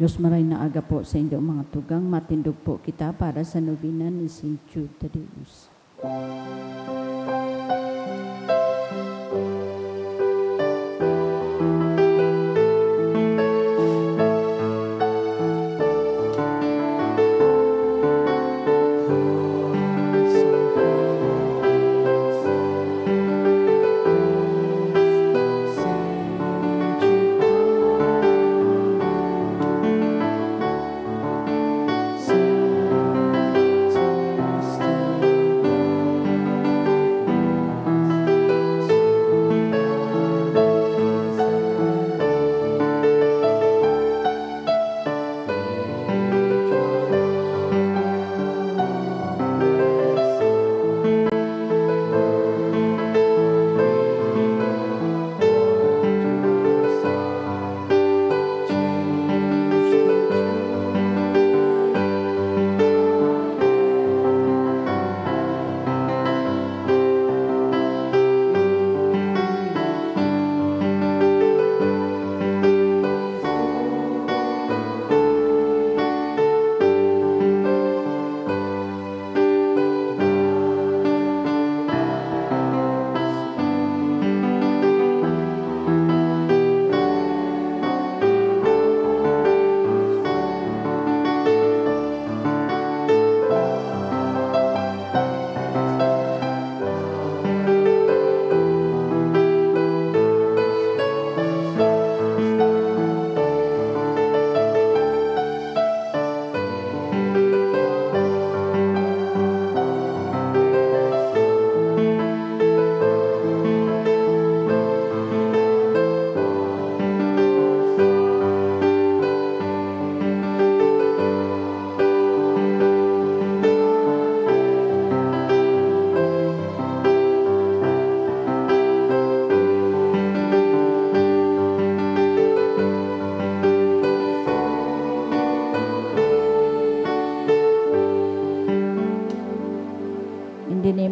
Diyos maray na aga po sa inyong mga tugang, matindog po kita para sa nobina ni St. Jude Tadeus.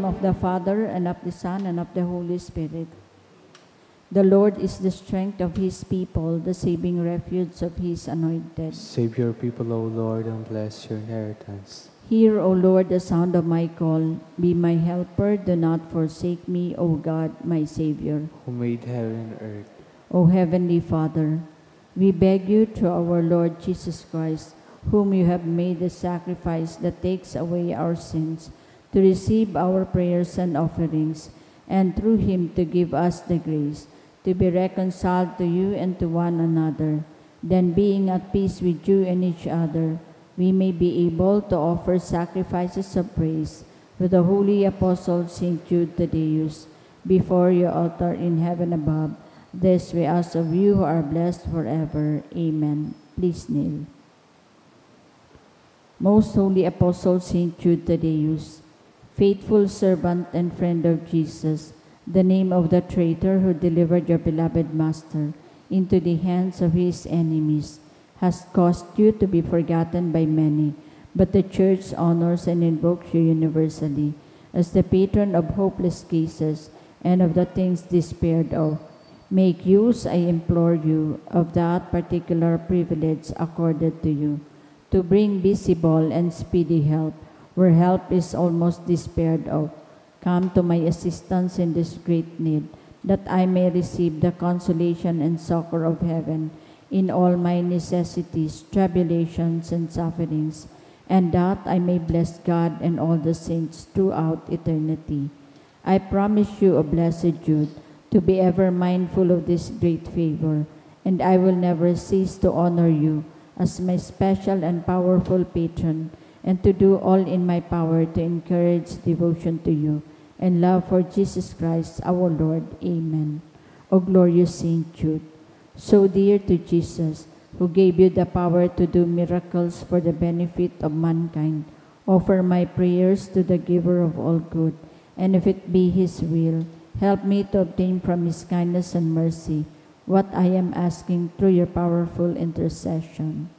Of the Father, and of the Son, and of the Holy Spirit. The Lord is the strength of his people, the saving refuge of his anointed. Save your people, O Lord, and bless your inheritance. Hear, O Lord, the sound of my call. Be my helper, do not forsake me, O God, my Savior. Who made heaven and earth. O Heavenly Father, we beg you through our Lord Jesus Christ, whom you have made the sacrifice that takes away our sins, to receive our prayers and offerings, and through him to give us the grace to be reconciled to you and to one another. Then, being at peace with you and each other, we may be able to offer sacrifices of praise to the holy apostle St. Jude Tadeus before your altar in heaven above. This we ask of you who are blessed forever. Amen. Please kneel. Most holy apostle St. Jude Tadeus, faithful servant and friend of Jesus, the name of the traitor who delivered your beloved Master into the hands of his enemies has caused you to be forgotten by many, but the Church honors and invokes you universally as the patron of hopeless cases and of the things despaired of. Make use, I implore you, of that particular privilege accorded to you, to bring visible and speedy help where help is almost despaired of. Come to my assistance in this great need, that I may receive the consolation and succor of heaven in all my necessities, tribulations, and sufferings, and that I may bless God and all the saints throughout eternity. I promise you, O blessed Jude, to be ever mindful of this great favor, and I will never cease to honor you as my special and powerful patron, and to do all in my power to encourage devotion to you and love for Jesus Christ our Lord. Amen. O glorious Saint Jude, so dear to Jesus, who gave you the power to do miracles for the benefit of mankind, offer my prayers to the giver of all good, and if it be his will, help me to obtain from his kindness and mercy what I am asking through your powerful intercession.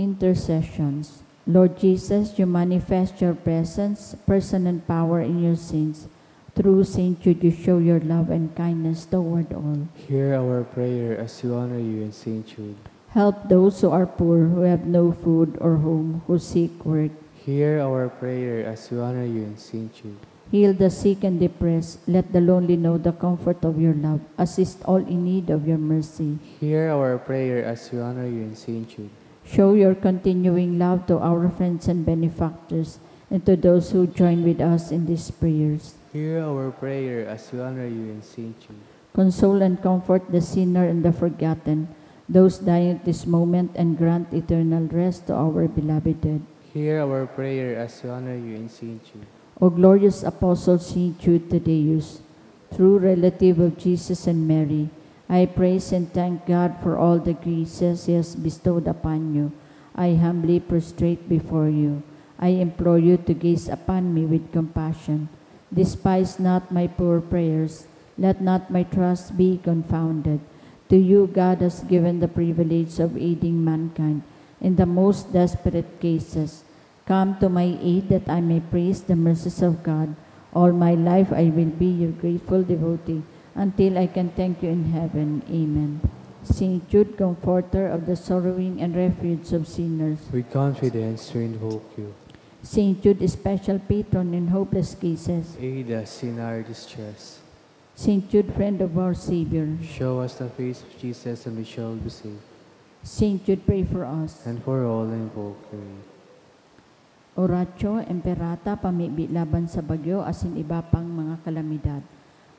Intercessions. Lord Jesus, you manifest your presence, person, and power in your saints. Through Saint Jude, you show your love and kindness toward all. Hear our prayer as we honor you in Saint Jude. Help those who are poor, who have no food or home, who seek work. Hear our prayer as we honor you in Saint Jude. Heal the sick and depressed. Let the lonely know the comfort of your love. Assist all in need of your mercy. Hear our prayer as we honor you in Saint Jude. Show your continuing love to our friends and benefactors and to those who join with us in these prayers. Hear our prayer as we honor you in Saint Jude. Console and comfort the sinner and the forgotten, those dying at this moment, and grant eternal rest to our beloved dead. Hear our prayer as we honor you in Saint Jude. O glorious Apostle Saint Jude Thaddeus, true relative of Jesus and Mary, I praise and thank God for all the graces He has bestowed upon you. I humbly prostrate before you. I implore you to gaze upon me with compassion. Despise not my poor prayers. Let not my trust be confounded. To you God has given the privilege of aiding mankind in the most desperate cases. Come to my aid that I may praise the mercies of God. All my life I will be your grateful devotee until I can thank you in heaven. Amen. Saint Jude, comforter of the sorrowing and refuge of sinners. With confidence we invoke you. Saint Jude, special patron in hopeless cases. Aid us in our distress. Saint Jude, friend of our Savior. Show us the face of Jesus and we shall be saved. Saint Jude, pray for us. And for all invoke your aid. Oratio Imperata, pamibi laban sa bagyo asin iba pang mga kalamidad.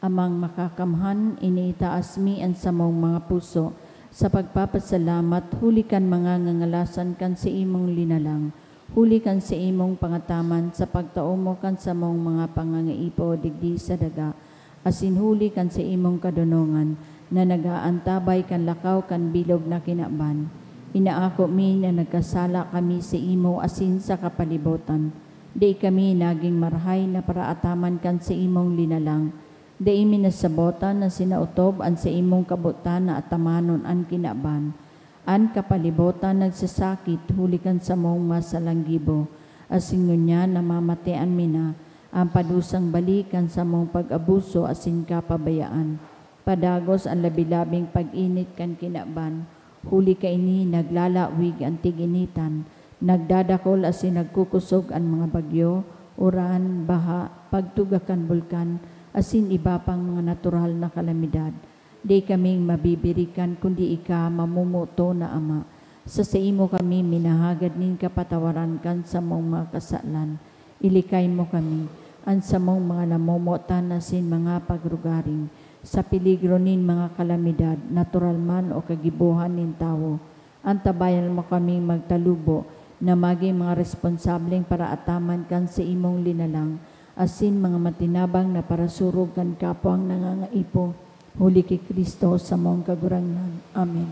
Amang makakamhan, iniitaas mi ang samong mga puso. Sa pagpapasalamat, huli kan mga ngangalasan kan sa imong linalang. Huli kan sa imong pangataman, sa pagtaumo kan sa mong mga pangangaipo digdi sa daga. Asin huli kan sa imong kadunongan, na nagaantabay kan lakaw kan bilog na kinaban. Inaako mi na nagkasala kami sa imo asin sa kapalibutan. Di kami naging marhay na paraataman kan sa imong linalang. Di imi nasabotan na sinautob an sa imong kabutan na atamanon an kinaban. An kapalibutan nagsasakit hulikan sa mong masalanggibo. Asin ngunya namamatian mi na ang padusang balikan sa mong pag-abuso asin kapabayaan. Padagos ang labilabing pag-init kan kinaban. Huli ka ini naglalawig ang tiginitan, nagdadakol asin nagkukusog ang mga bagyo, uran, baha, pagtugakan bulkan, asin iba pang mga natural na kalamidad. Di kaming mabibirikan kundi ika mamumuto na Ama. Sa imo kami minahagad nin kapatawaran kan sa mong mga kasalan. Ilikay mo kami, ang sa mong mga namumutan asin mga pagrugaring, sa peligro nin mga kalamidad, natural man o kagibuhan nin tao. Antabayan mo kaming magtalubo na maging mga responsableng para ataman kan sa imong linalang, asin mga matinabang na para surog kan kapwang nangangaipo. Huli kay Kristo sa mong kagurangnan. Amen.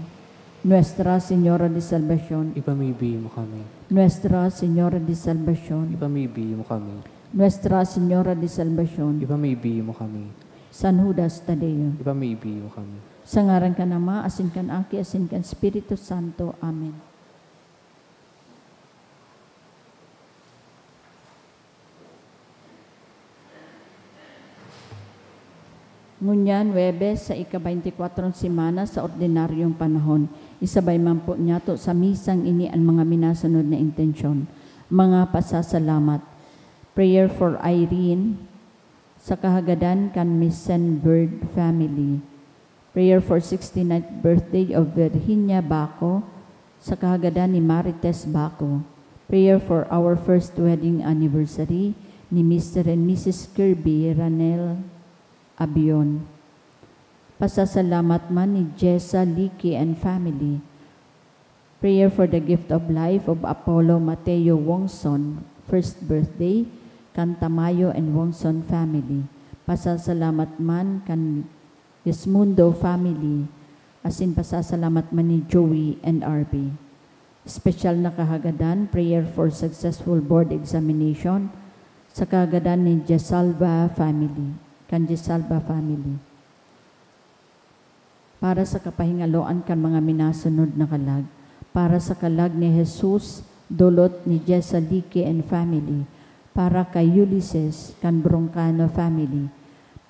Nuestra Señora de Salvación. Ipamibigay mo kami. Nuestra Señora de Salvación. Ipamibigay mo kami. Nuestra Señora de Salvación. Ipamibigay mo kami. San Judas Tadeo. Ipamibigay mo kami. Sa ngaran ka Ama, asin kan Aki, asin kan Espiritu Santo. Amen. Ngunyan, Webes, sa ika-24 semana sa ordinaryong panahon, isabay man po niya to sa misang ini ang mga minasunod na intensyon. Mga pasasalamat. Prayer for Irene, sa kahagadan kan Missen Bird family. Prayer for 69th birthday of Virginia Baco, sa kahagadan ni Marites Baco. Prayer for our first wedding anniversary ni Mr. and Mrs. Kirby Ranel Abion. Pasasalamat man ni Jessa Leakey and family. Prayer for the gift of life of Apollo Mateo Wongson, first birthday, kan Tamayo and Wongson family. Pasasalamat man kan Yesmundo family, asin pasasalamat man ni Joey and RB. Special na kahagadan, prayer for successful board examination sa kahagadan ni Jesalva family, kan Jesalva family. Para sa kapahingaloan kan mga minasunod na kalag, para sa kalag ni Jesus dulot ni Jesalique and family, para kay Ulysses kan Broncano family,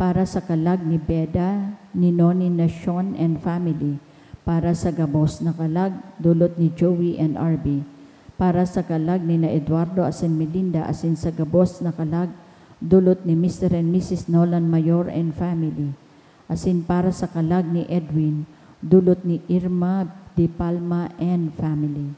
para sa kalag ni Beda, ni Noni Nation and family, para sa gabos na kalag, dulot ni Joey and RB, para sa kalag ni na Eduardo asin Melinda asin sa gabos na kalag, dulot ni Mr. and Mrs. Nolan Mayor and family, asin para sa kalag ni Edwin, dulot ni Irma De Palma and family.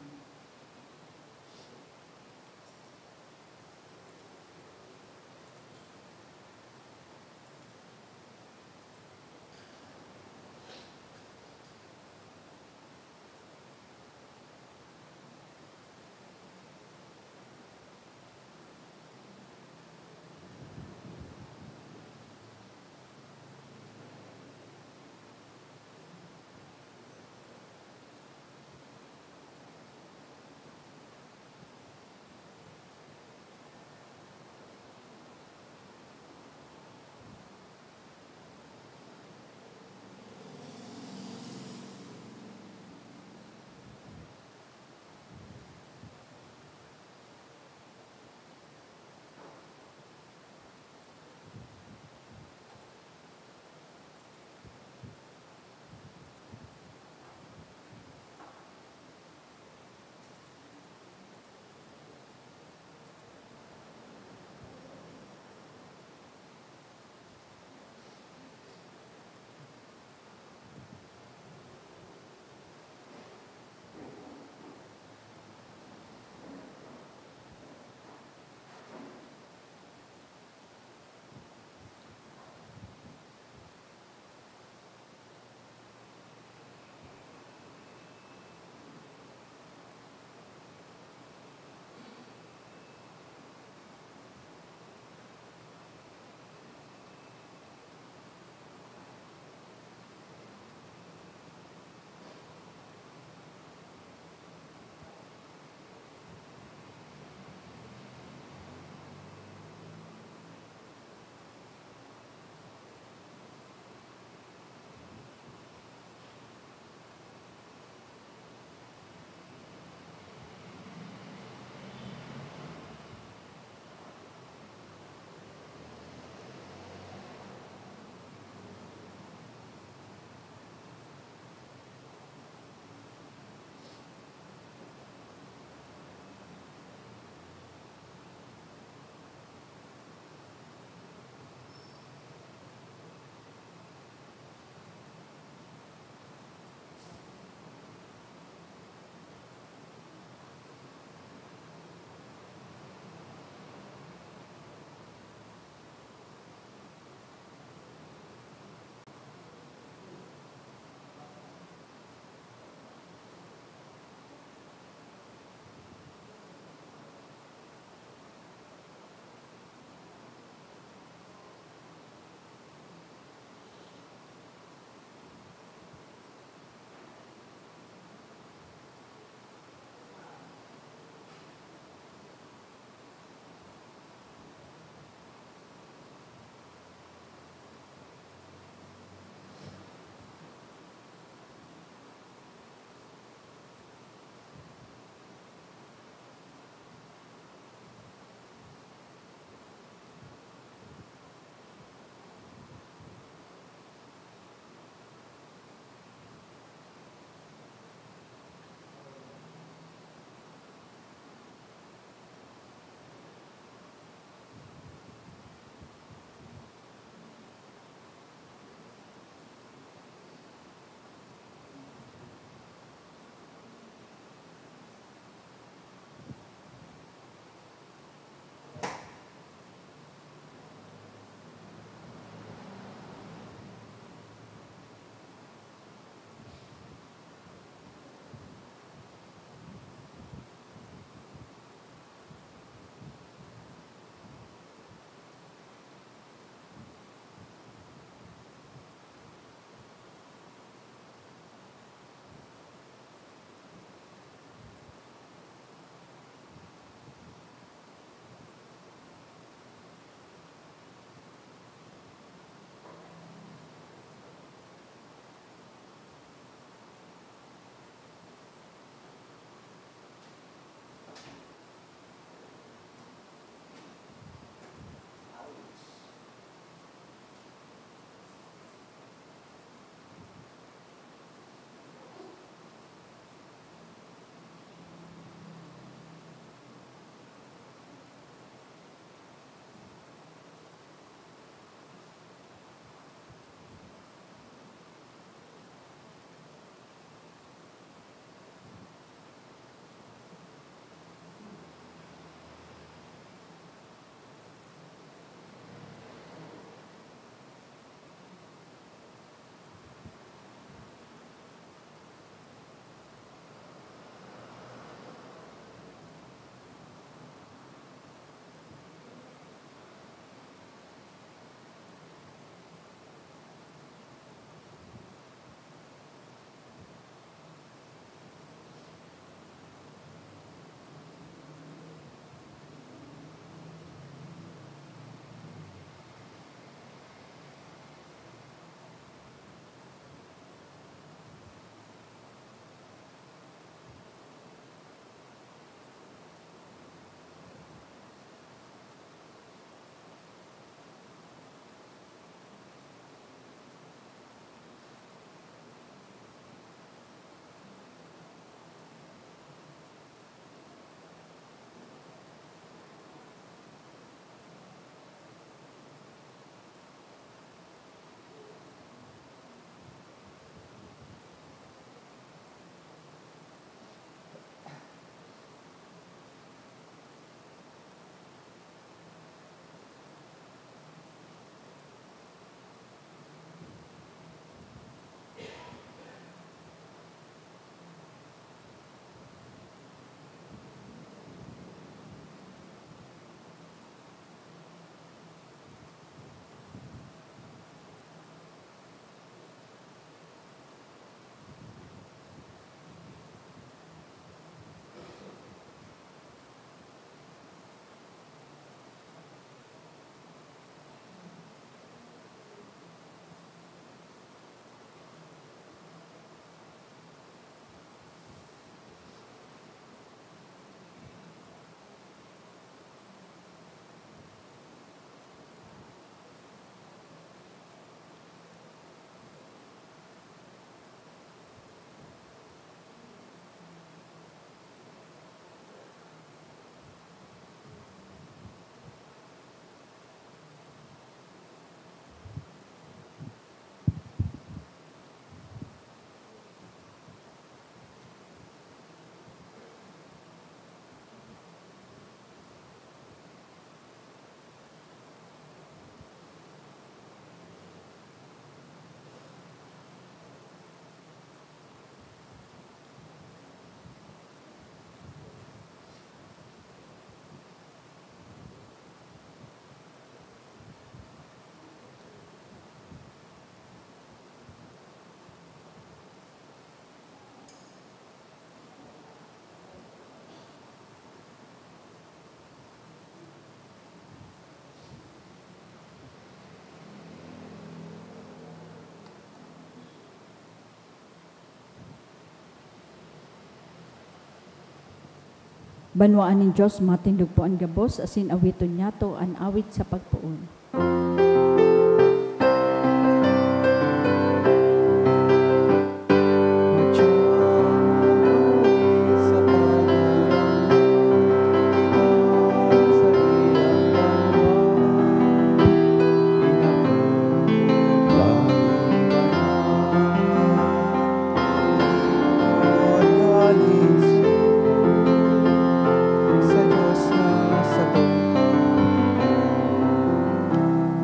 Banwaan nin Diyos, matindog po ang gabos, asin awiton niya to, an awit sa pagpuon.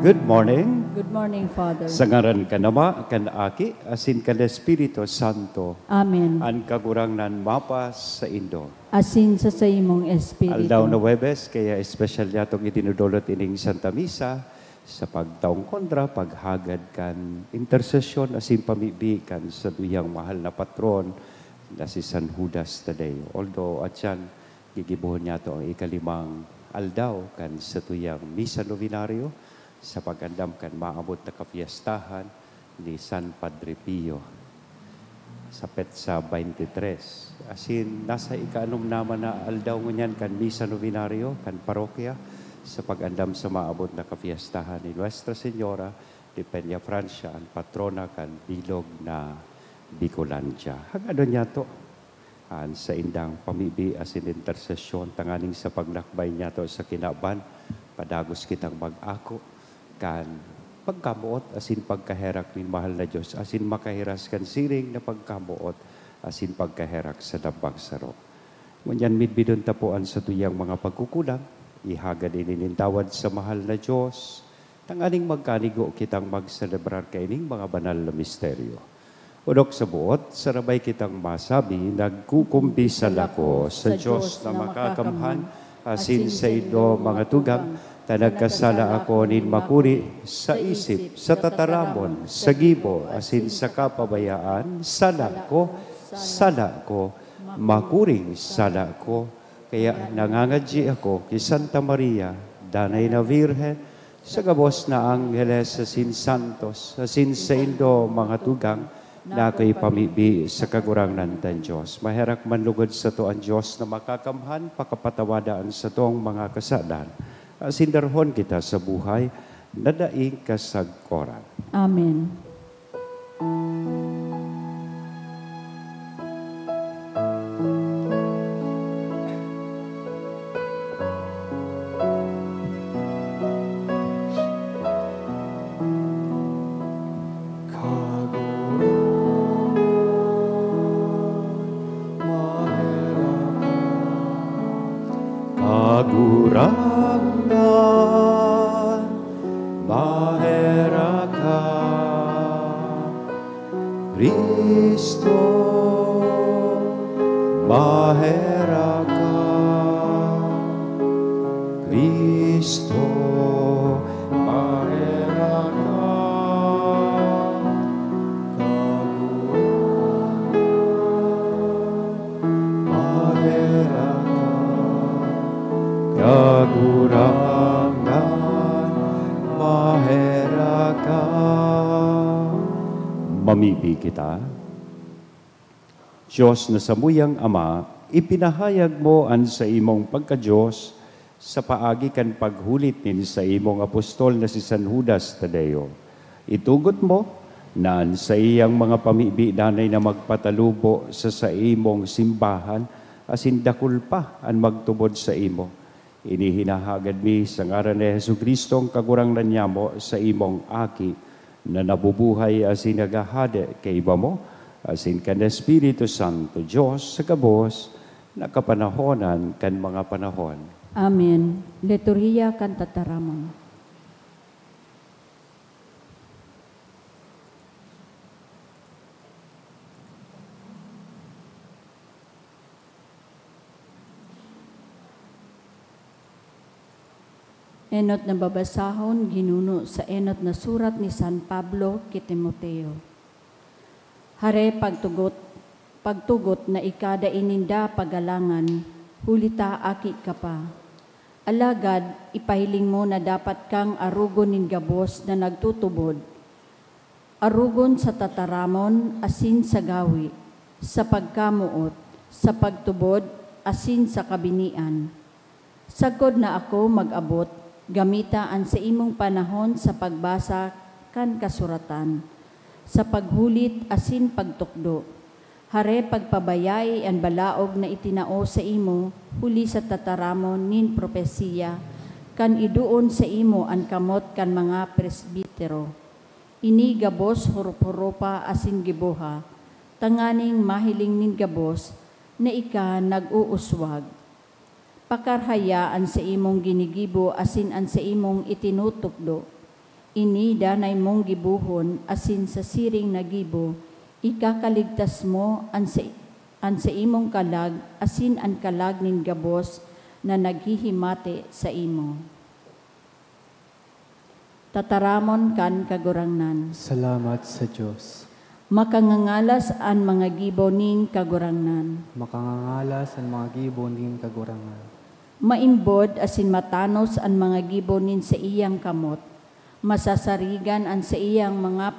Good morning. Good morning, Father. Sa ngaran ka nama, kan aki, asin kan Espiritu Santo. Amen. An kagurang nan mapas sa Indo. Asin sa imong Espiritu. Aldaw na Webes, kaya espesyal niya itong itinudulot ining Santa Misa sa pagtaong kontra, paghagad kan intercession, asin pamibikan sa tuyang mahal na patron na si San Judas Tadeo. Although at yan, gigibuhon niya ito ang ikalimang aldaw kan sa tuyang Misa Novenario, sa pagandam kan maabot na kapiyastahan ni San Padre Pio sa Petsa 23. Asin nasa ikaanom naman na aldaw ngunyan kan Misa Novenario, kan parokya, sa pagandam sa maabot na kapiyastahan ni Nuestra Señora de Peña Francia, ang patrona kan bilog na Bicolandia. Hagado niya to sa indang pamibi asin intercession tanganing sa pagnakbay niya to sa kinaban, padagos kitang mag-ako kan pagkamuot asin pagkaherak ni mahal na Diyos, asin makahiras kan siring na pagkamuot asin pagkaherak sa dambang saro. Ngunyan midbidon tapuan sa tuyang mga pagkukulang, ihagad ininintawad sa mahal na Diyos, tanganing magkanigo kitang magselebrar kaining mga banal na misteryo. Unok sa buot, sarabay kitang masabi, nagkukumpisal ako sa Diyos na makakamhan, asin sa ido mga tugang, nagkasala ako nin makuri sa isip, sa tataramon, sa gibo, asin sa kapabayaan, sala ko, makuring sala ko. Kaya nangangadji ako kay Santa Maria, Danay na Virgen, sa gabos na Angeles, asin Santos, asin sa indo mga tugang, na ako'y pamibi sa kagurangnan ng Diyos. Maherak manlugod sa to ang Diyos na makakamhan, pakapatawadaan sa toong mga kasadan. Sindarhon kita sa buhay, nadaing kasagkoran. Amen. Kagurangan, mahera ka, Kristo, mahera ka, Kristo, mahera ka, kagurangan, mahera ka. Mamibi kita. Diyos na samuyang Ama, ipinahayag mo an sa imong pagka-Diyos sa paagi kan paghulit nin sa imong apostol na si San Judas Tadeo. Itugot mo na sa iyang mga pamibi danay na magpatalubo sa imong simbahan, asin dakul pa ang magtubod sa imo. Inihinahagad mi sa ngaran ni Jesucristo ang kagurangnan niya mo sa imong aki na nabubuhay asin nagahade kay iba mo, asin kan Espiritu Santo Diyos sa kabos na kapanahonan kan mga panahon. Amen. Liturhiya kan tataramon. Enot na babasahon, ginuno sa enot na surat ni San Pablo kay Timoteo. Hare pagtugot na ikada ininda pagalangan, hulita aki ka pa. Alagad, ipahiling mo na dapat kang arugon nin gabos na nagtutubod. Arugon sa tataramon, asin sa gawi, sa pagkamuot, sa pagtubod, asin sa kabinian. Sagod na ako mag-abot, gamitaan sa imong panahon sa pagbasa kan kasuratan, sa paghulit asin pagtukdo. Hare pagpabayay ang balaog na itinao sa imo, huli sa tataramon nin propesiya, kan iduon sa imo ang kamot kan mga presbitero. Ini gabos hurup-hurupa asin gibuha, tanganing mahiling nin gabos, na ika nag-uuswag. Pakarhayaan sa imong ginigibo asin an sa imong itinutukdo. Ini danay mong gibuhon asin sa siring nagibo, ikakaligtas mo an sa imong kalag asin an kalag nin gabos na naghihimate sa imo. Tataramon kan kagurangnan. Salamat sa Diyos. Makangangalas ang mga gibo nin kagurangnan. Makangangalas ang mga gibo nin kagurangan. Maimbod asin matanos ang mga gibo nin sa iyang kamot. Masasarigan ang sa iyang mga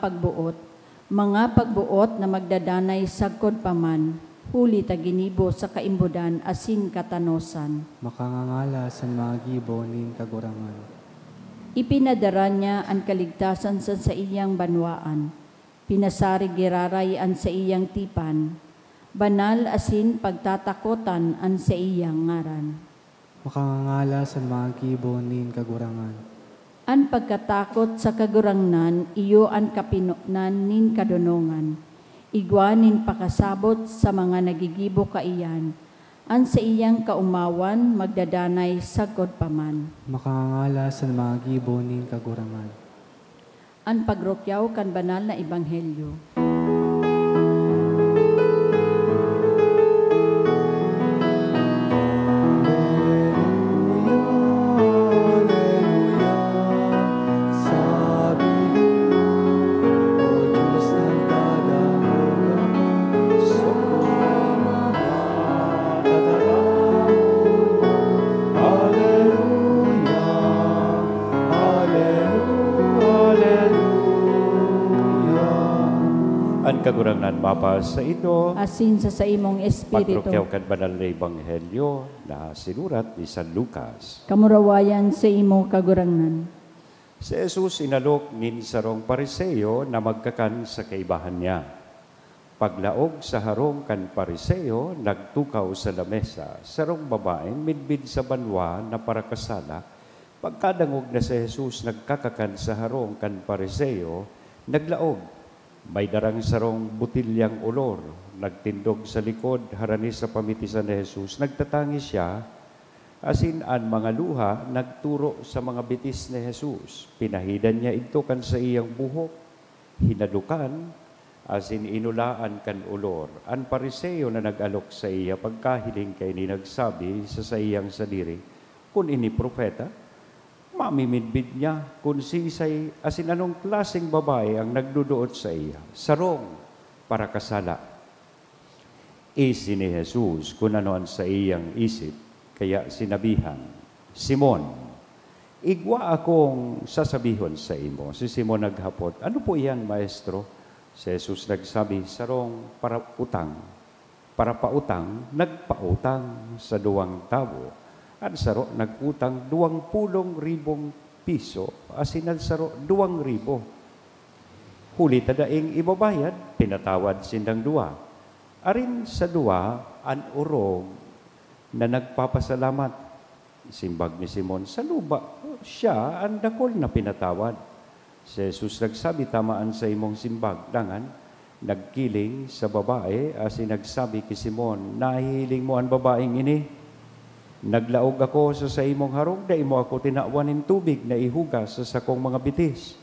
pagbuot na magdadanay sagkod paman, huli ta ginibo sa kaimbodan asin katanosan. Makangangalas ang mga gibo nin kagurangan. Ipinadara niya ang kaligtasan sa iyang banwaan. Pinasari giraray an sa iyang tipan. Banal asin pagtatakotan an sa iyang ngaran. Makangangalas ang mga gibo nin kagurangan. An pagkatakot sa kagurangnan, iyo ang kapinoknan nin kadunongan. Igwa nin pakasabot sa mga nagigibo kaiyan. An sa iyang kaumawan, magdadanay sagkod paman. Makangangalas ang mga gibo nin kagurangan. An pagrokyaw kan banal na ebanghelyo. Kagurangan mapas sa ito, Asin sa imong espiritu. pagrokyaw kan banal na ebanghelyo na sinurat ni San Lucas. Kamurawayan sa imo kagurangnan. Si Jesus inalok nin sarong pariseyo na magkakan sa kaibahan niya. Paglaog sa harong kan pariseyo, nagtukaw sa lamesa. Sarong babaeng midbid sa banwa na parakasala. Pagkadangog na si Jesus nagkakakan sa harong kan pariseyo, naglaog. May darang sarong butilyang olor, nagtindog sa likod, harani sa pamitisan ni Jesus. Nagtatangi siya, asin an mga luha, nagturo sa mga bitis ni Jesus. Pinahidan niya ito kan sa iyang buhok, hinadukan, asin inulaan kan olor. An pariseyo na nag-alok sa iya, pagkahiling kay ni nagsabi sa iyang sadiri, kung ini propeta, mamimidbid niya kung sisay asin anong klaseng babae ang nagduduot sa iya. Sarong para kasala. Isi ni Jesus kung ano ang sa iyang isip, kaya sinabihan, Simon, igwa akong sasabihon sa imo. Si Simon naghapot, ano po iyan, Maestro? Si Jesus nagsabi, sarong para utang. Para pautang, nagpautang sa 2 tao. At saro, nagutang 20,000 piso, asin al saro 2,000. Huli tadaing ibabayad, pinatawad sindang 2. Arin sa 2, an urog na nagpapasalamat. Simbag ni Simon, sa luba, siya ang dakol na pinatawad. Si Jesus nagsabi, tamaan sa imong simbag, dangan, nagkiling sa babae, asin nagsabi ki Simon, nahihiling mo ang babaeng ini? Naglaog ako sa imong harong, da imo ako tinawanin tubig na ihugas sa sakong mga bitis.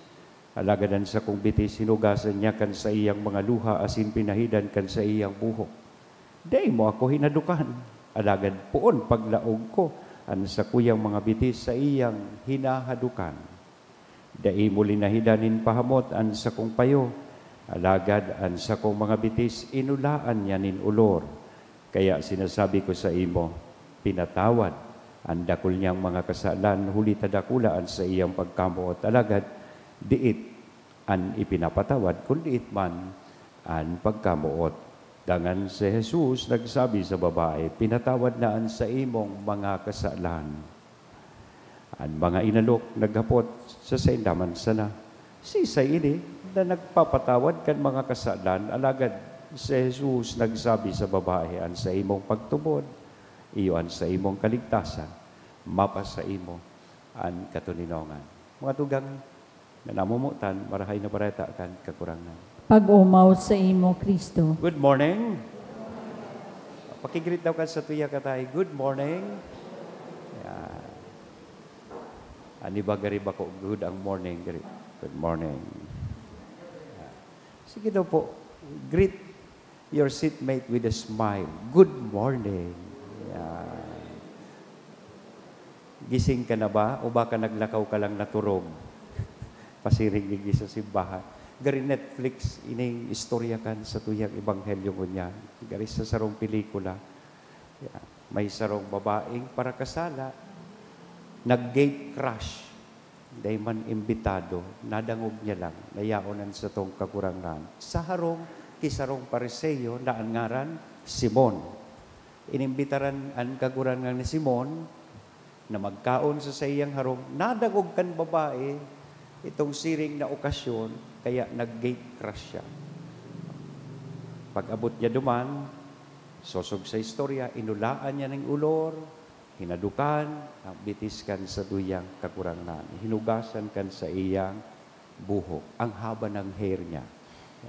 Alagadan sa kong bitis, hinugasan niya kan sa iyang mga luha, asin pinahidan kan sa iyang buhok. Da imo ako hinadukan. Alagad poon paglaog ko, an sa kuyang mga bitis sa iyang hinahadukan. Da imo linahidanin pahamot an sa kong payo. Alagad an sa kong mga bitis, inulaan niya nin ulor. Kaya sinasabi ko sa imo, pinatawad ang dakol niyang mga kasalan, huli tadakulaan sa iyang pagkamuot. Alagad, diit ang ipinapatawad, kung diit man ang pagkamuot. Dangan si Jesus nagsabi sa babae, pinatawad naan sa imong mga kasalan. Ang mga inalok naghapot sa saindaman sana. Sisa ini na nagpapatawad kan mga kasalan, alagad si Jesus nagsabi sa babae, an sa imong pagtubod, iyon sa imong kaligtasan, mapa sa imo an katuninongan. Mga tugang na namumutan, marahay na bareta kan kakurangan. Pag-umaw sa imo, Kristo. Good morning. Pakigreet daw ka sa tuya katay. Good morning. Yan. Ani ba gari ba ko? Good ang morning. Good morning. Yan. Sige daw po. Greet your seatmate with a smile. Good morning. Yan. Gising ka na ba? O baka naglakaw ka lang naturog? Pasiring gigi sa simbahan. Gari Netflix, ining istorya kan sa tuyang ebanghelyo ko niya. Gari sa sarong pelikula. Yeah. May sarong babaeng para kasala. Nag-gate crash. Day man imbitado. Nadangog niya lang. Nayaonan sa tong kakurangan. Sa harong, kisarong pariseyo na ang ngaran, Simon. Inimbitaran ang kakurangan ni Simon na magkaon sa sayang harong. Nadangog kan babae. Itong siring na okasyon, kaya nag-gate crash siya. Pag-abot niya duman, sosog sa istorya, inulaan niya ng ulor, hinadukan, bitiskan sa duyang kakurangan, hinugasan kan sa iyang buhok, ang haba ng hair niya.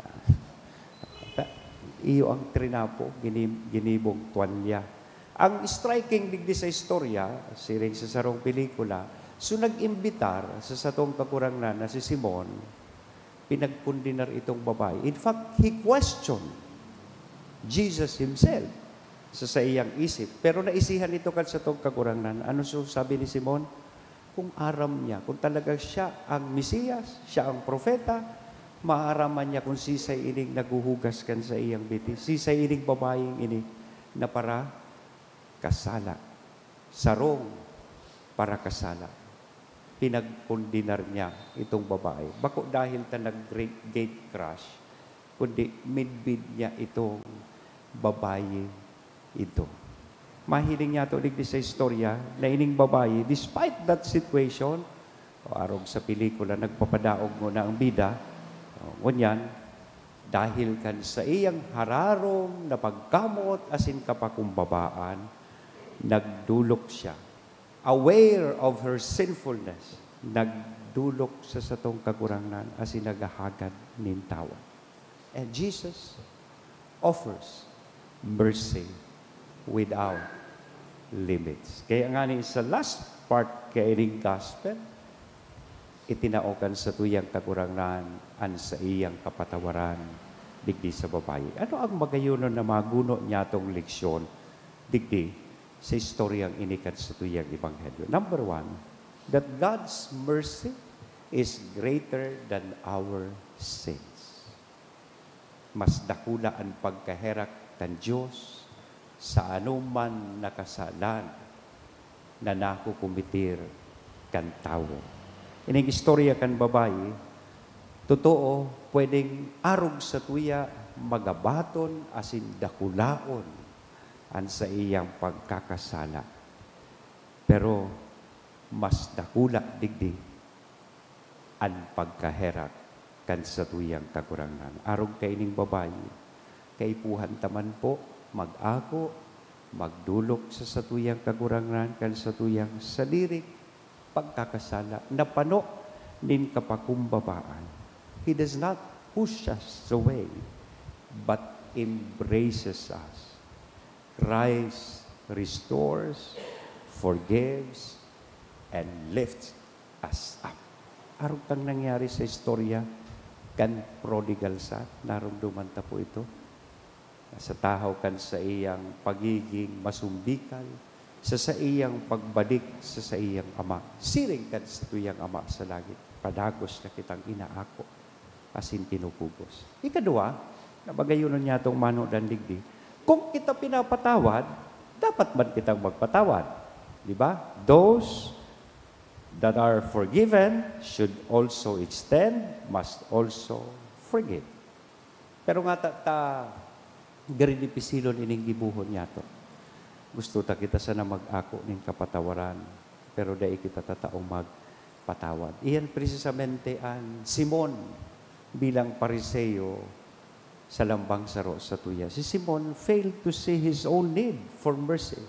Yan. Iyo ang trinapo, ginibong tuwalya. Ang striking digdi sa istorya, siring sa sarong pelikula, so nag-imbitar sa satong kakurangan na si Simon, pinagpundinar itong babae. In fact, he questioned Jesus himself sa iyang isip. Pero naisihan ito kan sa itong kakurangan. Ano sabi ni Simon? Kung aram niya, kung talaga siya ang Mesiyas, siya ang propeta, maaraman niya kung sisay ining naguhugas kan sa iyang biti. Sisay ining babaeng ini na para kasala. Sarong para kasala. Pinagpundinar niya itong babae. Bako dahil ta nag-gate crash, kundi midbid niya itong babae ito. Mahiling niya ito digdi sa istorya na ining babae, despite that situation, arog sa pelikula, nagpapadaog mo na ang bida, ngunyan, dahil kan sa iyang hararong na pagkamot asin kapakumbabaan, nagdulok siya. Aware of her sinfulness, nagdulok sa satong kakurangan as nagahagad nin tawa. And Jesus offers mercy without limits. Kaya nga ni sa last part kay ining gospel, itinaokan sa tuyang kakurangan an sa iyang kapatawaran digdi sa babae. Ano ang magayunon na maguno niya tong leksyon digdi sa istoryang inikat sa tuyang ebanghelyo? Number one, that God's mercy is greater than our sins. Mas dakula ang pagkaherak tan Diyos sa anuman nakasalan na nakukumitir kan tao. Ining istorya kan babae, totoo, pwedeng arog sa tuya magabaton asin dakulaon an sa iyang pagkakasala. Pero mas dakula digdi an pagkaherak kan sa tuyang kakurangan. Arog kay ning babae, kay puhan taman po, mag-ako, magdulok sa satuyang kakurangan kan sa tuyang salirik pagkakasala, napano nin kapakumbabaan. He does not push us away, but embraces us. Christ restores, forgives, and lifts us up. Arong kang nangyari sa istorya, kan prodigal son, narumduman ta po ito. Sa tahaw kan sa iyang pagiging masumbikal, sa iyang pagbalik sa iyang ama. Siring kan sa tuyang ama sa langit. Padagos na kitang inaako, asin pinupugos. Ikadua, nabagayunan niya itong mano dan digdi, kung kita pinapatawad, dapat ba kitang magpatawad? Di ba? Those that are forgiven should also extend, must also forgive. Pero nga Gari pisilon ining gibuhon yato. Gusto ta kita sana mag-ako ning kapatawaran, pero dai kita tataong magpatawad. Iyan precisamente ang Simon bilang pariseo sa lambang saro sa tuya. Si Simon failed to see his own need for mercy.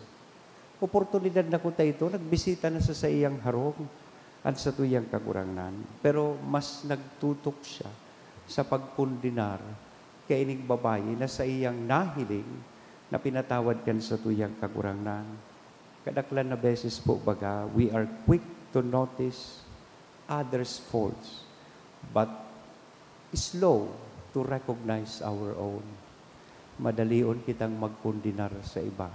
Oportunidad na kuta ito, nagbisita na sa iyang harong at sa tuyang kagurangnan. Pero mas nagtutok siya sa pagpundinar kay ining babayi na sa iyang nahiling na pinatawad kan sa tuyang kagurangnan. Kadaklan na beses po baga, we are quick to notice others' faults, but slow to recognize our own. Madalion kitang magpundinar sa iba.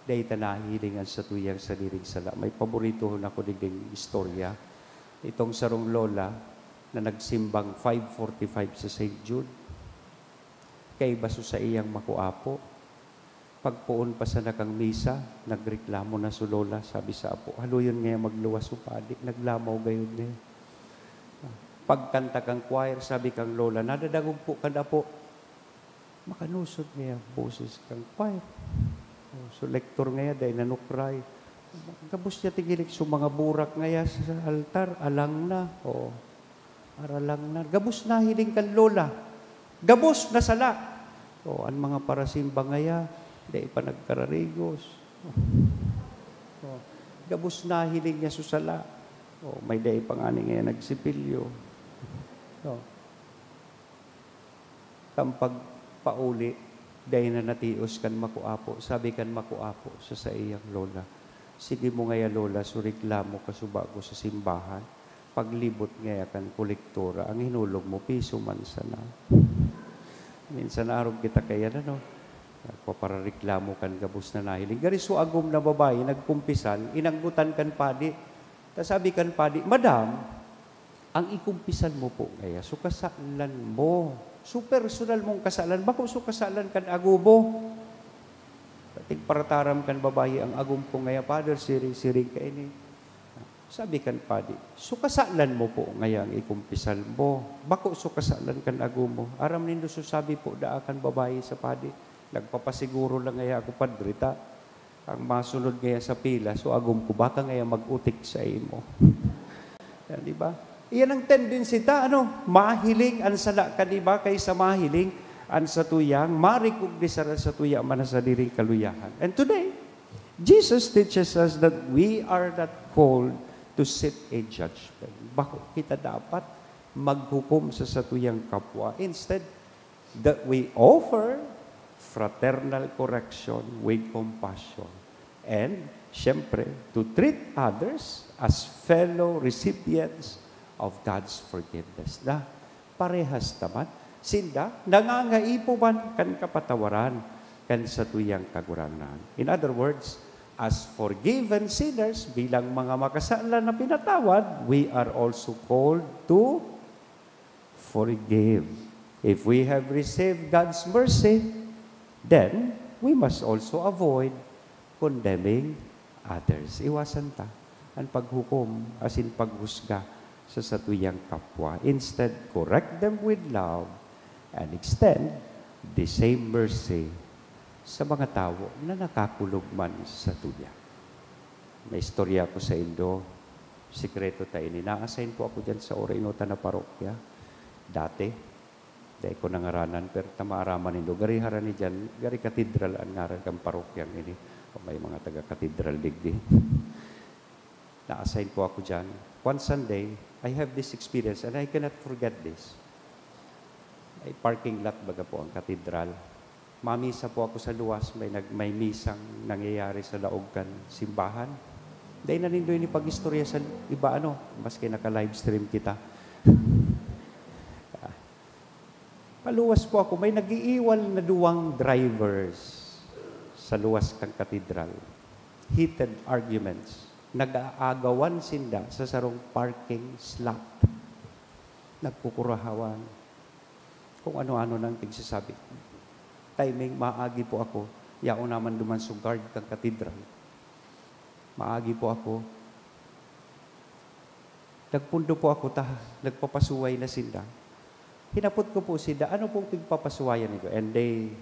Dahil tanahilingan sa tuyang saliring sala. May paborito ako diging istorya. Itong sarong lola na nagsimbang 5:45 sa St. Jude. Kay baso sa iyang makuapo. Pagpuon pa sa nakang misa, nagreklamo na su lola. Sabi sa apo, haluyon ngayon magluwas upadi. Naglamaw gayon niya. Pagkanta kang choir, sabi kang lola, nadadagog po ka na po. Makanusod niya boses kang choir. So, lektor ngayon, dahil nanukray. Gabos niya tigilik so mga burak ngayon sa altar, alang na. O, aralang na. Gabos na hiling kan lola. Gabos na sala. O, ang mga parasimba ngayon, dahil pa nagkararigos. O, gabos na hiling niya susala. O, may dahil pa nga ngayon nagsipilyo. O, kampag pauli, dahil na natios kan makuapo. Sabi kan makuapo sa iyang lola, sige mo ngaya lola, suriklamo kasuba ko sa simbahan. Paglibot ngaya kan kolektora, ang hinulog mo, piso man sana. Minsan arog kita kaya na, no? Paparareklamo kan gabos na nahiling. Gariso agom na babae, nagkumpisan, inanggutan kan padi. Sabi kan padi, madam, ang ikumpisan mo po ngaya, sukasalan mo. So personal mong kasalan, bako so kasalan kan agubo. Kating parataram kan babae ang agum ko ngaya, Father, siring ka ini. Sabi kan padi, so kasalan mo po ngaya ang ikumpisal mo. Bako so kasalan kan agumo. Aram nindo so sabi po daakan babae sa padi. Nagpapasiguro lang ngaya ako padrita. Ang masunod ngaya sa pila, so agum ko, baka ngaya mag-utik sa imo. Yan, di ba? Iyan ang tendency ta, mahiling ang sala ka, di ba? Kaysa mahiling ang sa tuyang, marikugnisara sa tuyang manasaliring kaluyahan. And today, Jesus teaches us that we are not called to sit a judgment. Bako kita dapat maghukom sa tuyang kapwa. Instead, that we offer fraternal correction with compassion. And, syempre, to treat others as fellow recipients of God's forgiveness. Na parehas naman, sinda, nangangaipo man kan kapatawaran kan sa tuyang kagurangan. In other words, as forgiven sinners, bilang mga makasala na pinatawad, we are also called to forgive. If we have received God's mercy, then we must also avoid condemning others. Iwasan ta ang paghukom, as in paghusga sa tuyang kapwa. Instead, correct them with love and extend the same mercy sa mga tao na nakakulog man sa tuya. May istorya ko sa Indo, sikreto tayo ni. Na-assign po ako dyan sa Orinota na parokya. Dati, dahil ko nangaranan, pero tamaaraman Indo. Gari harani dyan, gari katedral ang ngaran kang parokyang ini. O may mga taga-katedral digdi. Na-assign po ako dyan. One Sunday, I have this experience and I cannot forget this. Ay parking lot baga po ang katedral. Mamisa po ako sa luwas, may misang nangyayari sa laogan simbahan. Dahil nanindoy ni pag-istorya sa iba, maski naka-live stream kita. Paluwas po ako, may nag-iiwal na duwang drivers sa luwas kang katedral. Heated arguments. Nag-aagawan sinda sa sarong parking slot. Nagkukurahawan. Kung ano-ano nang tigsasabi. Timing, maagi po ako. Yao naman duman sa guard kang katedral. Maagi po ako. Nagpundo po ako, nagpapasuway na sinda. Hinapot ko po sinda, ano pong pigpapasuwayan nito? And they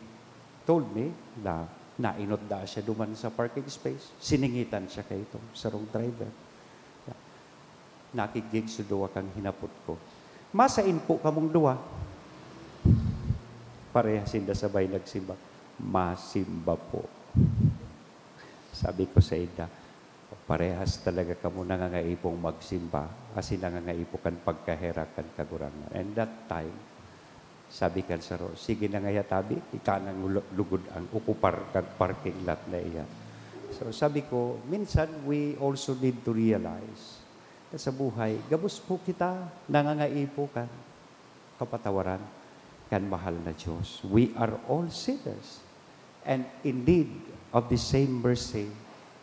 told me na nainot da siya duman sa parking space. Siningitan siya kay itong sarong driver. Nakigig sa duwa kang hinapot ko. Masain po kamong duwa. Pareha sinda sabay nagsimba. Masimba po. Sabi ko sa ida, parehas talaga kamo nangangaipong magsimba kasi nangangaipo kan pagkaherakan kagurangan. And that time, sabi kan saro, sige na nga tabi, ikanang lugod ang ukupar kag parking lot na iya. So sabi ko, minsan we also need to realize na sa buhay, gabos po kita, nangangaipo kan kapatawaran kan mahal na Diyos. We are all sinners and in need of the same mercy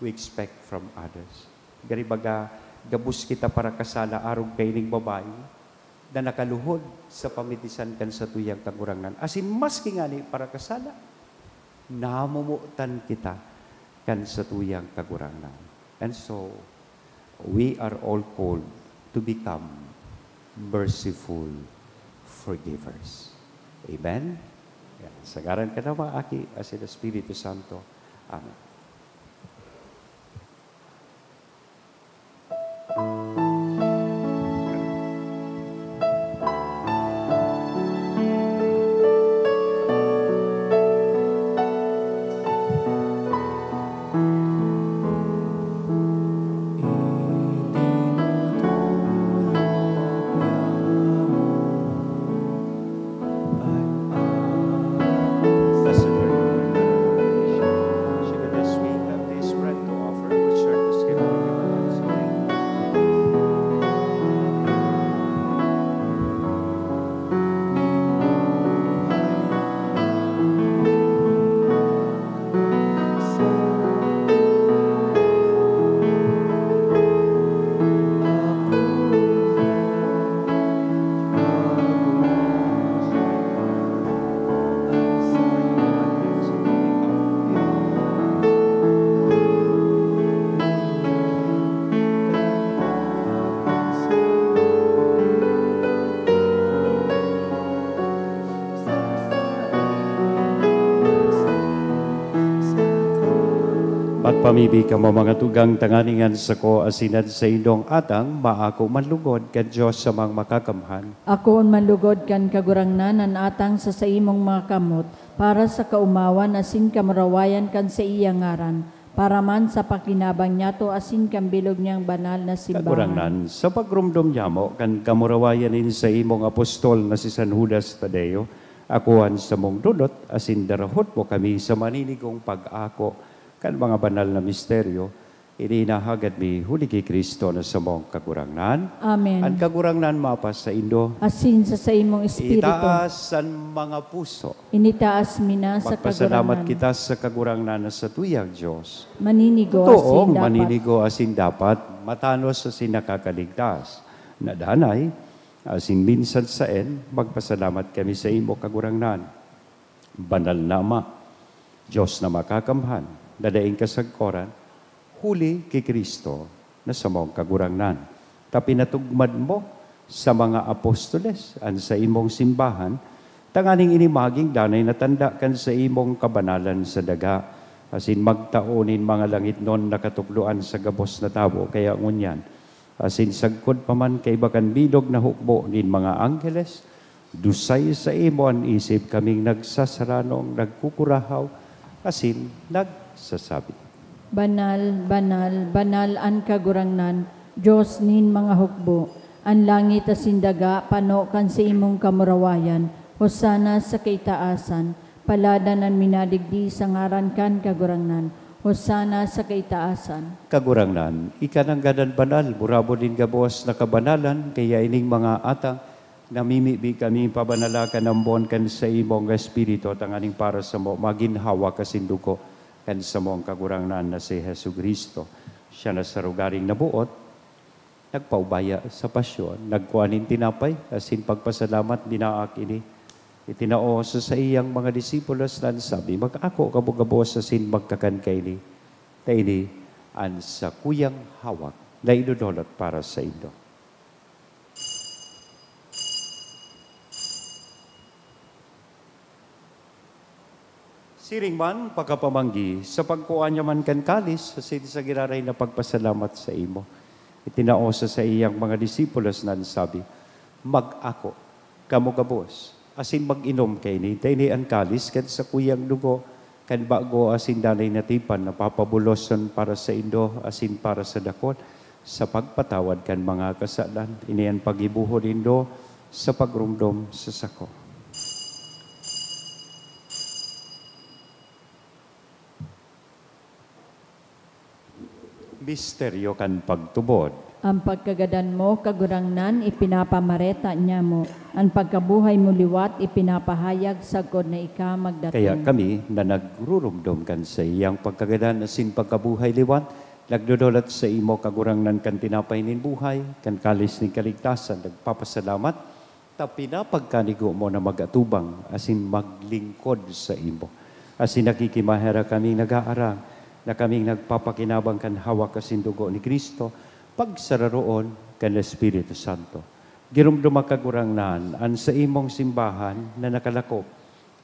we expect from others. Garibaga, gabos kita para kasala arog kaining babae na nakaluhod sa pamitisan kan sa tuyang kagurangan. Asin maski nga ni para kasala, namumutan kita kan sa tuyang kagurangan. And so, we are all called to become merciful forgivers. Amen? Yan. Sa ngaran ka na mga aki, asin Espiritu Santo. Amen. Pamibi ka mo mga tugang tanganingan sa ko asinad sa indong atang maako manlugod kan Diyos sa mga makakamhan. Ako manlugod kan kagurangnan an atang sa imong mga kamot para sa kaumawan asin kamarawayan kan sa iyang ngaran para man sa pakinabang niya to asin kan bilog niyang banal na simbahan. Kagurangnan sa pagrumdum niya mo kan kamarawayan in sa imong apostol na si San Judas Tadeo akuan sa mong dudot asin darahot mo kami sa maninigong pag-ako kan mga banal na misteryo, ininahagad mi huli kay Kristo na sa mong kagurangnan. Amen. Ang kagurangnan mapas sa Indo. Asin sa imong espiritu. Itaas ang mga puso. Initaas mina sa Magpasalamat kagurangnan. kita sa kagurangnan na sa tuyang Diyos. Maninigo Toong asin dapat. maninigo asin dapat, matanos asin nakakaligtas. Nadanay, asin minsan saen, magpasalamat kami sa imo kagurangnan. Banal na Ama, Diyos na makakamhan, dadaing kasagkoran, huli kay Kristo na sa mong kagurangnan. Tapinatugmad mo sa mga apostoles an sa imong simbahan, tanganing inimaging danay natanda kan sa imong kabanalan sa daga, asin magtaonin mga langit non nakatukluan sa gabos na tabo, kaya ngunyan, asin sagkod paman kay bakan bilog na hukbo nin mga anggeles, dusay sa imo an isip kaming nagsasaranong, nagkukurahaw, asin nagsasabi. Banal, banal, banal an kagurangnan, Diyos nin mga hukbo, an langit asin daga, pano kan sa imong kamurawayan, hosana sa kaitaasan, paladan an minadigdi sa ngaran kan kagurangnan, hosana sa kaitaasan. Kagurangnan, ikanang gadan banal, murabo din gabos na kabanalan, kaya ining mga atang, namimibi kami pabanalakan ng bon kan sa imong espiritu, tanganing para sa mo, maginhawa kasinduko, kan sa mong kagurangnan na si Jesu Cristo. Siya na sa rugaring nabuot, nagpaubaya sa pasyon, nagkuanin tinapay, asin pagpasalamat binaak ini, itinao sa iyang mga disipulos na sabi, mag-ako kabugabos asin magkakan kaini, kaini, an sa kuyang hawak, na idudolot para sa indo. Siring man, pagkapamanggi, sa pagkuha niya man kan kalis, sa giraray na pagpasalamat sa imo. Itinaosa sa iyang mga disipulos na sabi, mag-ako, kamo gabos, asin mag-inom kay ni, tayo ni ang kalis, kan sa kuyang dugo, kan bago asin danay natipan, na papabuloson para sa indo, asin para sa dakot, sa pagpatawad kan mga kasalan, iniyan pagibuho indo, sa pagrumdom sa sako. Misteryo kan pagtubod. Ang pagkagadan mo, kagurangnan, ipinapamareta niya mo. Ang pagkabuhay mo liwat, ipinapahayag sagod na ika magdatong. Kaya kami na nagrurumdom kan sa iyang pagkagadan asin pagkabuhay liwat, nagdodolat sa imo kagurangnan kan tinapay nin buhay, kan kalis ni kaligtasan, nagpapasalamat, ta pinapagkanigo mo na magatubang asin maglingkod sa imo. Asin nakikimahera kami nag-aarang, na kaming nagpapakinabang kan hawak asin dugo ni Kristo, pagsararoon kan Espiritu Santo. Girumduma kagurangnan an sa imong simbahan na nakalakop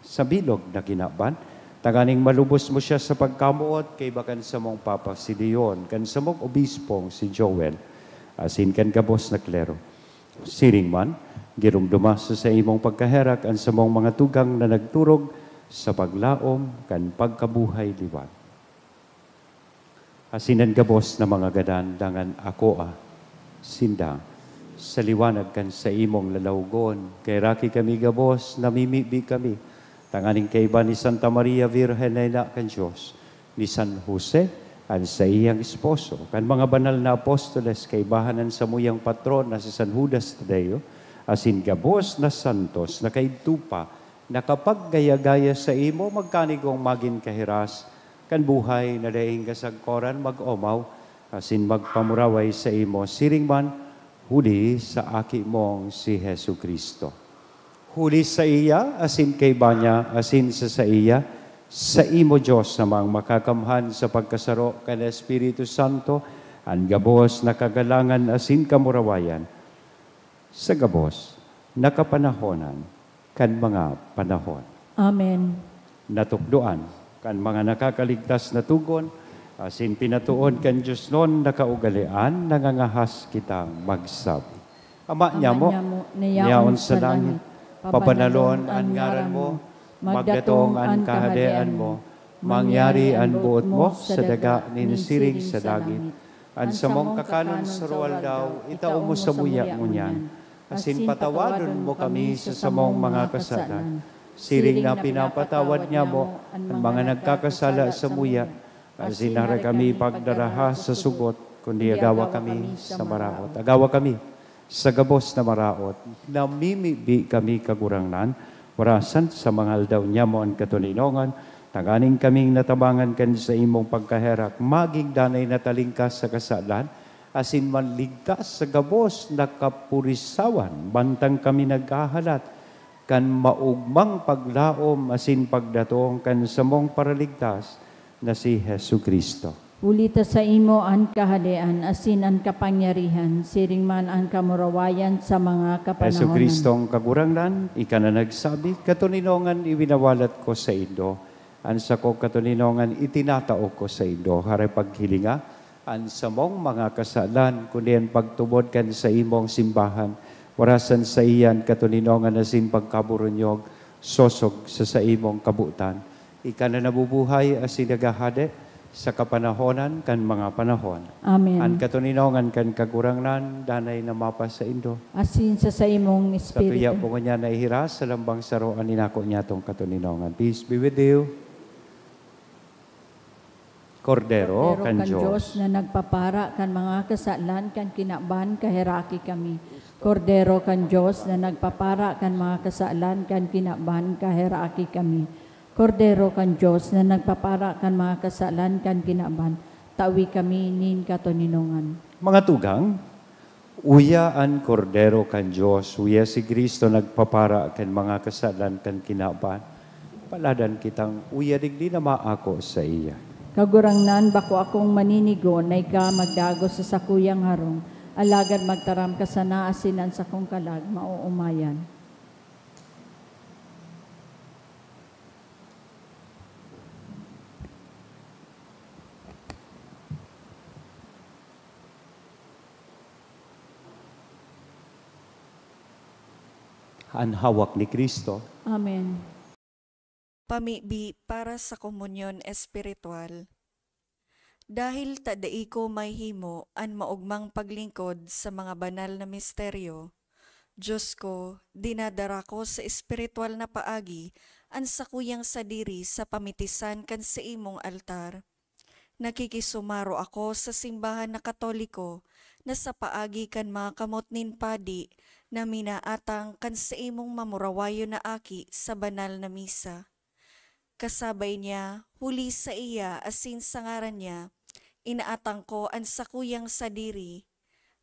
sa bilog na kinaban, taganing malubos mo siya sa pagkamuot kay bakan sa mong Papa si Leon, kan sa mong obispong si Joel, asin kan kabos na klero. Siring man, girumduma sa imong pagkaherak an sa mong mga tugang na nagturog sa paglaom kan pagkabuhay liwat. Asinan gabos na mga gadan, dangan ako sinda, sa liwanag kan sa imong lalawgon. Kay raki kami gabos, namimibi kami. Tanganing kay iba ni Santa Maria Virgen na kan Diyos, ni San Jose, at sa iyang esposo. Kan mga banal na apostoles, kay bahanan sa muyang patron na si San Judas Tadeo, asin gabos na santos, na kay tupa, na kapag gaya-gaya sa imo, magkanigong magin kahiras, kan buhay na daing kasagkoran mag-omaw, asin magpamuraway sa imo, siring man, huli sa aki mong si Hesu Kristo. Huli sa iya, asin kay banya, asin sa iya, sa imo Diyos namang makakamhan sa pagkasaro kan Espiritu Santo, ang gabos na kagalangan asin kamurawayan, sa gabos na kapanahonan, kan mga panahon. Amen. Natukdoan, kan mga nakakaligtas na tugon, asin pinatuon kan Diyos noon nakaugalian, nangangahas kitang magsabi. Ama niya mo, niyaon sa langit, papanalon ang ngaran mo, magdatong ang kahadean mo, mangyari ang buot mo sa daga ninisiring sa dagit. Ang samong kakanon sa ruwal daw, itao mo sa muya mo niyan, asin patawadon mo kami sa samong mga kasalan, siring na pinapatawad niya mo ang mga nagkakasala sa muya, asin nara kami pagdaraha sa sugot, kundi agawa kami sa maraot. Agawa kami sa gabos na maraot, namimibi kami kagurangnan, warasan sa mga aldaw niya mo ang katuninongan, taganing kaming natabangan kan sa imong pagkaherak, maging danay na talingkas sa kasalan, asin manligtas sa gabos na kapurisawan, bantang kami nagkahalat, kan maugmang paglaom asin pagdatong kan samong paraligtas na si Hesu Kristo. Ulita sa imo ang kahadean, asin ang kapangyarihan, siring man ang kamurawayan sa mga kapanahonan. Hesu Kristong kagurangnan, ika na nagsabi, katuninongan iwinawalat ko sa indo, an sa ko katuninongan itinatao ko sa indo, haray paghilinga, an samong mga kasalan, kundi ang pagtubod kan sa imong simbahan, warasan sa iyan katuninongan asin pagkaburunyog, sosog sa imong kabutan. Ika na nabubuhay asin nagahade sa kapanahonan kan mga panahon. Amen. Ang katuninongan kan kagurangnan, danay na mapa sa indo. Asin sa imong Sa tuya espiritu. po niya na ihiras, sa lambang saroan ninako niya tong katuninongan. Peace be with you. Kordero kan Diyos. na nagpapara kan mga kasalan kan kinaban kahiraki kami. Kordero kan Diyos na nagpapara kan mga kasalan kan kinaban kahiraki kami. Kordero kan Diyos na nagpapara kan mga kasalan kan kinaban, tawi kami nin katuninongan. Mga tugang, uya ang kordero kan Diyos, uya si Kristo nagpapara kan mga kasalan kan kinaban, paladan kitang uya digdi na maako sa iya. Kagurangnan bako akong maninigo na ika magdago sa sakuyang harong, alagad magtaram ka sana asinan sa kong kalag, mauumayan. Ang hawak ni Kristo. Amen. Pamibi para sa komunyon espiritual. Dahil tadai ko may himo an maugmang paglingkod sa mga banal na misteryo, Diyos ko, dinadara ko sa espiritual na paagi an sakuyang sadiri sa pamitisan kan sa imong altar. Nakikisumaro ako sa simbahan na Katoliko na sa paagi kan mga kamot nin padi na minaatang kan sa imong mamurawayo na aki sa banal na misa. Kasabay niya, huli sa iya asin sa ngaran niya, inaatang ko ang sakuyang sadiri.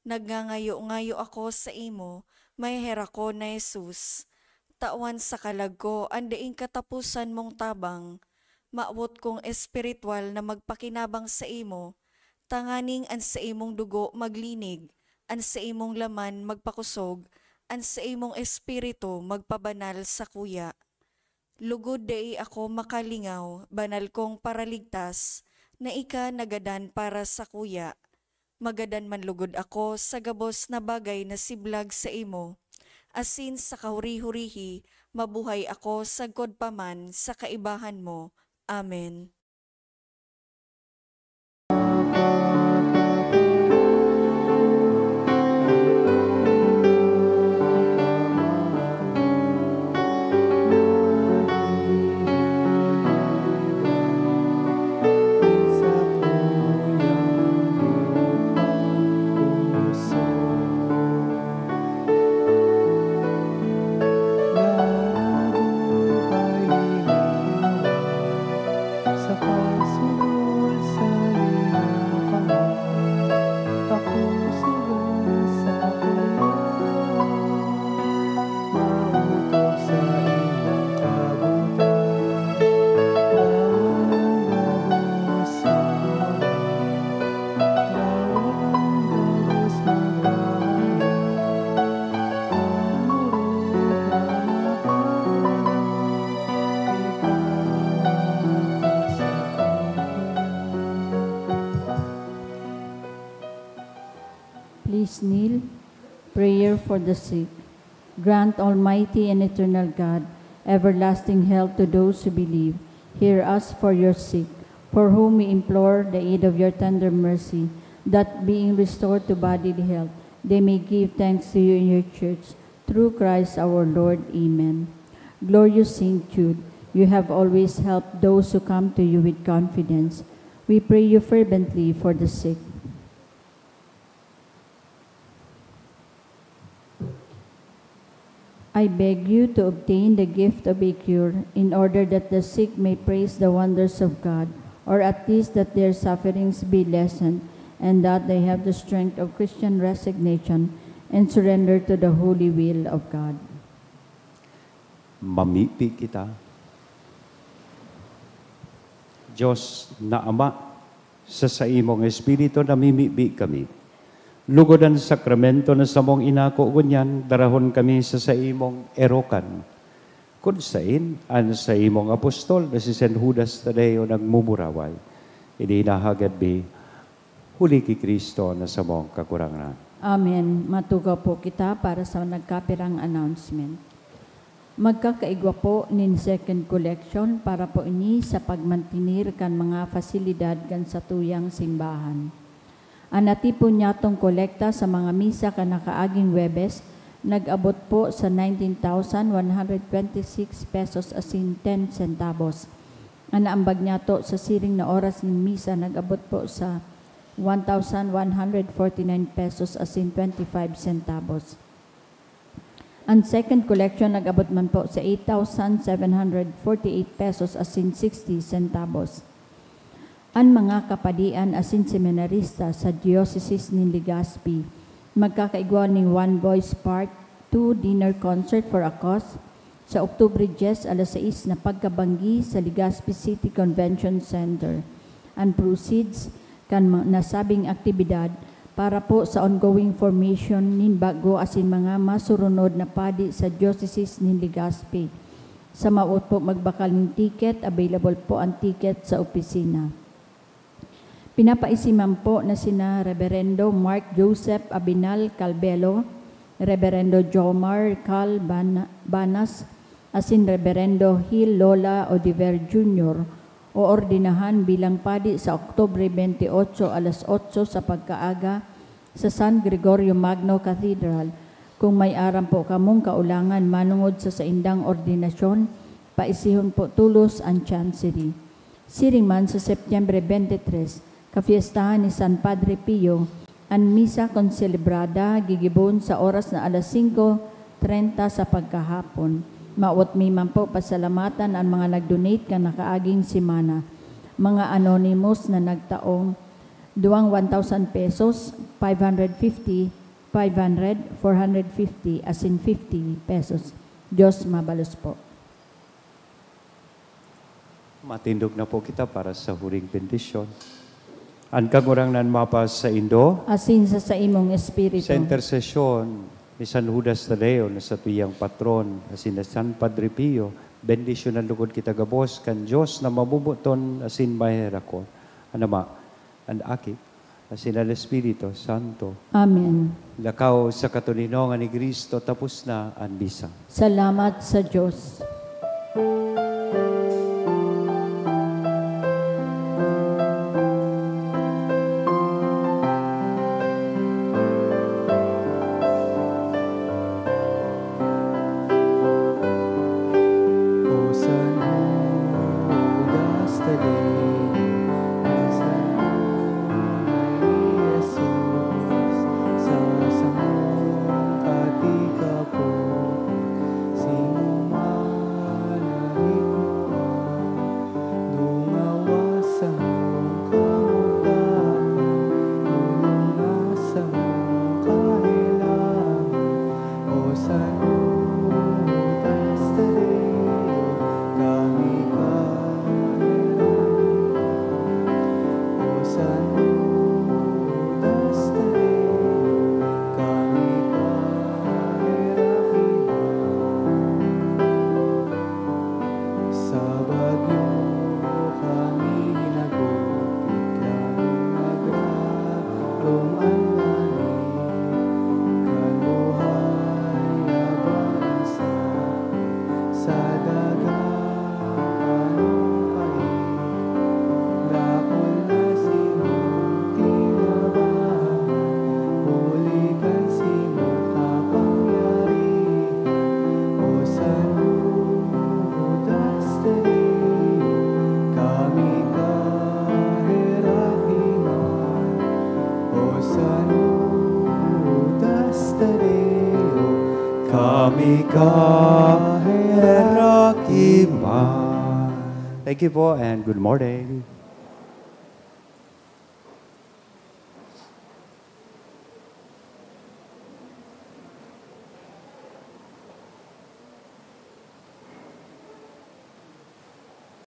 Nagngangayo-ngayo ako sa imo, may hera ko na Jesus. Tawan sa kalag ko, andaing katapusan mong tabang. Maawot kong espiritual na magpakinabang sa imo, tanganing an sa imong dugo maglinig, an sa imong laman magpakusog, an sa imong espiritu magpabanal sa kuya. Lugod dai ako makalingaw, banal kong paraligtas, na ika nagadan para sa kuya. Magadan man lugod ako sa gabos na bagay na siblag sa imo. Asin sa kahuri-hurihi, mabuhay ako sagkod paman sa kaibahan mo. Amen. Please kneel. Prayer for the sick. Grant, Almighty and eternal God, everlasting health to those who believe. Hear us for your sick, for whom we implore the aid of your tender mercy, that being restored to bodily health, they may give thanks to you in your church. Through Christ our Lord. Amen. Glorious Saint Jude, you have always helped those who come to you with confidence. We pray you fervently for the sick. I beg you to obtain the gift of a cure, in order that the sick may praise the wonders of God, or at least that their sufferings be lessened, and that they have the strength of Christian resignation and surrender to the holy will of God. Mamipi kita. Diyos na Ama, sa imong Espiritu namimipi kami. Lugod ang sakramento na samong inako kunyan, darahon kami sa imong erokan. Kung sain, an sa imong apostol na si San Judas Tadeo nagmumuraway. Ininahagad bi, huli ki Kristo na samong kakurangan. Amen. Matugaw po kita para sa nagkapirang announcement. Magkakaigwa po nin second collection para po ini sa pagmantinir kan mga fasilidad kan sa tuyang simbahan. Anatipon niya tong kolekta sa mga misa kanakaaging Webes, nag-abot po sa 19,126 pesos asin 10 centavos. Anaambag niya to sa siring na oras ng misa, nag-abot po sa 1,149 pesos asin 25 centavos. Ang second collection nag-abot man po sa 8,748 pesos asin 60 centavos. Ang mga kapadian asin seminarista sa Diocese ni Legazpi magkakaigwa ng One Voice Part 2 dinner concert for a cause sa Oktubre 10 alas 6 na pagkabanggi sa Legazpi City Convention Center. Ang proceeds kan nasabing aktibidad para po sa ongoing formation nin bago asin mga masurunod na padi sa Diocese ni Legazpi. Sa maot po magbakal ng ticket, available po ang ticket sa opisina. Pinapaisiman po na sina Reverendo Mark Joseph Abinal Calbelo, Reverendo Jomar Cal Banas, asin Reverendo Gil Lola Odiver Jr. o ordinahan bilang padi sa Oktubre 28 alas 8 sa pagkaaga sa San Gregorio Magno Cathedral. Kung may aram po kamong kaulangan manungod sa saindang ordinasyon, paisihon po tulos ang chancery. Siring man sa Setyembre 23, kafiestahan ni San Padre Pio, ang misa konselebrada gigibon sa oras na alas 5:30 sa pagkahapon. Maot mi man po pasalamatan ang mga nag-donate ka nakaaging simana. Mga anonymous na nagtaong duwang 1,000 pesos, 550, 500, 450, as in 50 pesos. Diyos mabalos po. Matindog na po kita para sa huring bendisyon. Ang kagurang nan mapas sa Indo, Asin sa imong espiritu. sa intersesyon ni San Judas Tadeo na sa tuyang patron, asin na San Padre Pio, bendisyon ang lugod kita gabos, kan Diyos na mabubuton asin mahera ko. Anama, ang akit, asin ang Espiritu Santo. Amen. Lakaw sa katulinongan ni Kristo, tapos na ang bisa. Salamat sa Diyos. Kami kahirakiman. Thank you po and good morning.